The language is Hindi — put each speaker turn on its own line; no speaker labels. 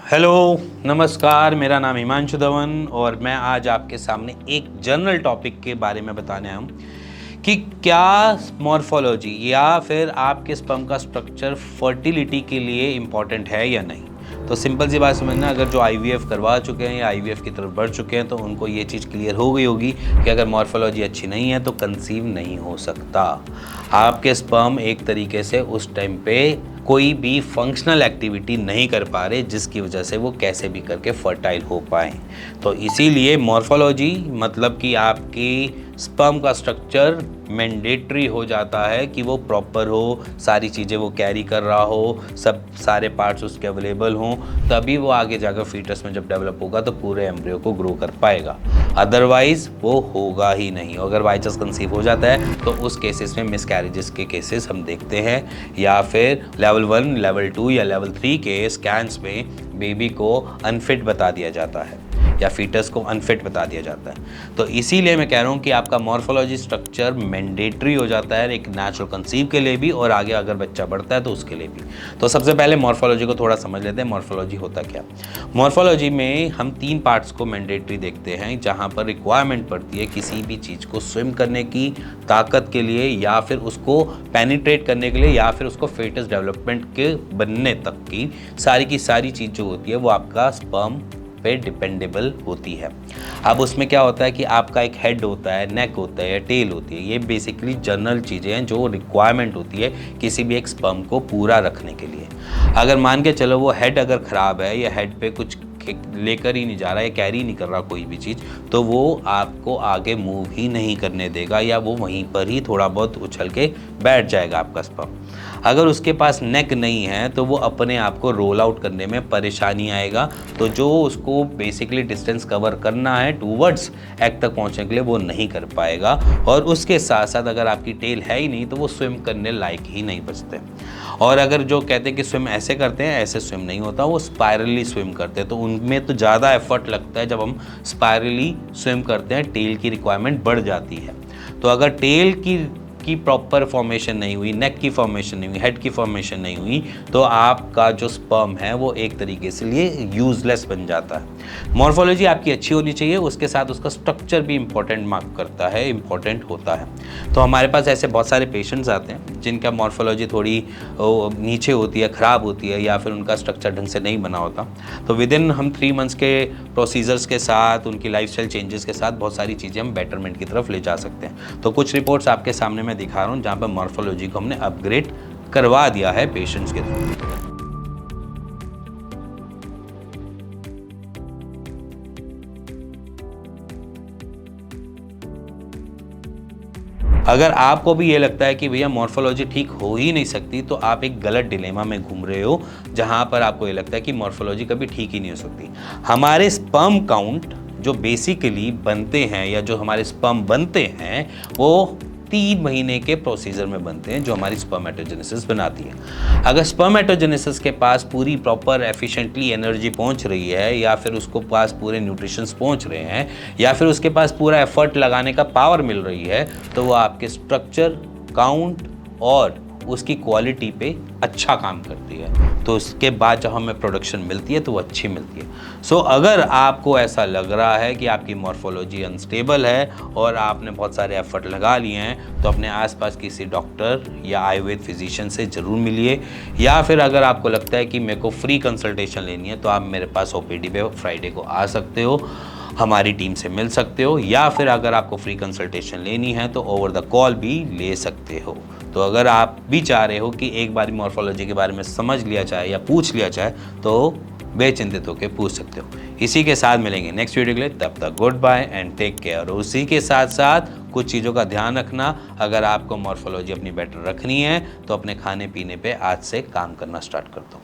हेलो, नमस्कार। मेरा नाम हिमांशु धवन और मैं आज आपके सामने एक जनरल टॉपिक के बारे में बताने आया हूँ कि क्या मॉर्फोलॉजी या फिर आपके स्पर्म का स्ट्रक्चर फर्टिलिटी के लिए इम्पॉर्टेंट है या नहीं। तो सिंपल सी बात समझना, अगर जो आईवीएफ करवा चुके हैं या आईवीएफ की तरफ बढ़ चुके हैं तो उनको ये चीज़ क्लियर हो गई होगी कि अगर मॉर्फोलॉजी अच्छी नहीं है तो कंसीव नहीं हो सकता। आपके स्पर्म एक तरीके से उस टाइम पे कोई भी फंक्शनल एक्टिविटी नहीं कर पा रहे जिसकी वजह से वो कैसे भी करके फर्टाइल हो पाए। तो इसीलिए मॉर्फोलॉजी मतलब कि आपकी स्पर्म का स्ट्रक्चर मैंडेटरी हो जाता है कि वो प्रॉपर हो, सारी चीज़ें वो कैरी कर रहा हो, सब सारे पार्ट्स उसके अवेलेबल हों, तभी वो आगे जाकर फीटस में जब डेवलप होगा तो पूरे एम्ब्रियो को ग्रो कर पाएगा। अदरवाइज वो होगा ही नहीं। अगर बाई चांस कंसीव हो जाता है तो उस केसेस में मिसकैरेजेस के केसेस हम देखते हैं, या फिर लेवल 1, लेवल 2 या लेवल 3 के स्कैन्स में बेबी को अनफिट बता दिया जाता है या फीटस को अनफिट बता दिया जाता है। तो इसीलिए मैं कह रहा हूँ कि आपका मॉर्फोलॉजी स्ट्रक्चर मैंडेटरी हो जाता है एक नेचुरल कंसीव के लिए भी और आगे अगर बच्चा बढ़ता है तो उसके लिए भी। तो सबसे पहले मॉर्फोलॉजी को थोड़ा समझ लेते हैं। मॉर्फोलॉजी होता क्या? मॉर्फोलॉजी में हम 3 पार्ट्स को मैंडेटरी देखते हैं जहाँ पर रिक्वायरमेंट पड़ती है किसी भी चीज़ को स्विम करने की ताकत के लिए, या फिर उसको पेनिट्रेट करने के लिए, या फिर उसको फेटस डेवलपमेंट के बनने तक की सारी चीज़ जो होती है वो आपका स्पर्म पे डिपेंडेबल होती है। अब उसमें क्या होता है कि आपका एक हेड होता है, नेक होता है या टेल होती है। ये बेसिकली जनरल चीज़ें हैं जो रिक्वायरमेंट होती है किसी भी एक स्पर्म को पूरा रखने के लिए। अगर मान के चलो वो हेड अगर ख़राब है या हेड पे कुछ लेकर ही नहीं जा रहा है, कैरी नहीं कर रहा कोई भी चीज़, तो वो आपको आगे मूव ही नहीं करने देगा या वो वहीं पर ही थोड़ा बहुत उछल के बैठ जाएगा आपका स्पर्म। अगर उसके पास नेक नहीं है तो वो अपने आप को रोल आउट करने में परेशानी आएगा, तो जो उसको बेसिकली डिस्टेंस कवर करना है टूवर्ड्स एग तक पहुंचने के लिए वो नहीं कर पाएगा। और उसके साथ साथ अगर आपकी टेल है ही नहीं तो वो स्विम करने लायक ही नहीं बचते। और अगर जो कहते हैं कि स्विम ऐसे करते हैं, ऐसे स्विम नहीं होता, वो स्पायरली स्विम करते हैं। तो उनमें तो ज़्यादा एफर्ट लगता है। जब हम स्पायरली स्विम करते हैं टेल की रिक्वायरमेंट बढ़ जाती है। तो अगर टेल की प्रॉपर फॉर्मेशन नहीं हुई, नेक की फॉर्मेशन नहीं हुई, हेड की फॉर्मेशन नहीं हुई, तो आपका जो स्पर्म है वो एक तरीके से लिए यूजलेस बन जाता है। मॉर्फोलॉजी आपकी अच्छी होनी चाहिए, उसके साथ उसका स्ट्रक्चर भी इंपॉर्टेंट मार्क करता है, इंपॉर्टेंट होता है। तो हमारे पास ऐसे बहुत सारे पेशेंट्स आते हैं जिनका मॉर्फोलॉजी थोड़ी नीचे होती है, ख़राब होती है, या फिर उनका स्ट्रक्चर ढंग से नहीं बना होता। तो विद इन हम 3 मंथ्स के प्रोसीजर्स के साथ, उनकी लाइफस्टाइल चेंजेस के साथ बहुत सारी चीज़ें हम बेटरमेंट की तरफ ले जा सकते हैं। तो कुछ रिपोर्ट्स आपके सामने मैं दिखा रहा हूँ जहाँ पर मॉर्फोलॉजी को हमने अपग्रेड करवा दिया है पेशेंट्स के थ्रू। अगर आपको भी ये लगता है कि भैया मॉर्फोलॉजी ठीक हो ही नहीं सकती, तो आप एक गलत डिलेमा में घूम रहे हो जहाँ पर आपको ये लगता है कि मॉर्फोलॉजी कभी ठीक ही नहीं हो सकती। हमारे स्पर्म काउंट जो बेसिकली बनते हैं या जो हमारे स्पर्म बनते हैं वो 3 महीने के प्रोसीजर में बनते हैं जो हमारी स्पर्मेटोजेनेसिस बनाती है। अगर स्पर्मेटोजेनेसिस के पास पूरी प्रॉपर एफिशिएंटली एनर्जी पहुंच रही है, या फिर उसको पास पूरे न्यूट्रिशंस पहुंच रहे हैं, या फिर उसके पास पूरा एफर्ट लगाने का पावर मिल रही है, तो वो आपके स्ट्रक्चर, काउंट और उसकी क्वालिटी पे अच्छा काम करती है। तो उसके बाद जब हमें प्रोडक्शन मिलती है तो वो अच्छी मिलती है। सो अगर आपको ऐसा लग रहा है कि आपकी मॉर्फोलॉजी अनस्टेबल है और आपने बहुत सारे एफर्ट लगा लिए हैं, तो अपने आसपास किसी डॉक्टर या आयुर्वेद फिजिशियन से ज़रूर मिलिए। या फिर अगर आपको लगता है कि मेरे को फ्री कंसल्टेशन लेनी है तो आप मेरे पास ओपीडी पे फ्राइडे को आ सकते हो, हमारी टीम से मिल सकते हो, या फिर अगर आपको फ्री कंसल्टेशन लेनी है तो ओवर द कॉल भी ले सकते हो। तो अगर आप भी चाह रहे हो कि एक बार मॉर्फोलॉजी के बारे में समझ लिया जाए या पूछ लिया जाए तो बेचिंतित होकर पूछ सकते हो। इसी के साथ मिलेंगे नेक्स्ट वीडियो के लिए, तब तक good bye and take care. और उसी के साथ साथ कुछ चीज़ों का ध्यान रखना, अगर आपको मॉर्फोलॉजी अपनी बेटर रखनी है तो अपने खाने पीने पे आज से काम करना स्टार्ट कर दो।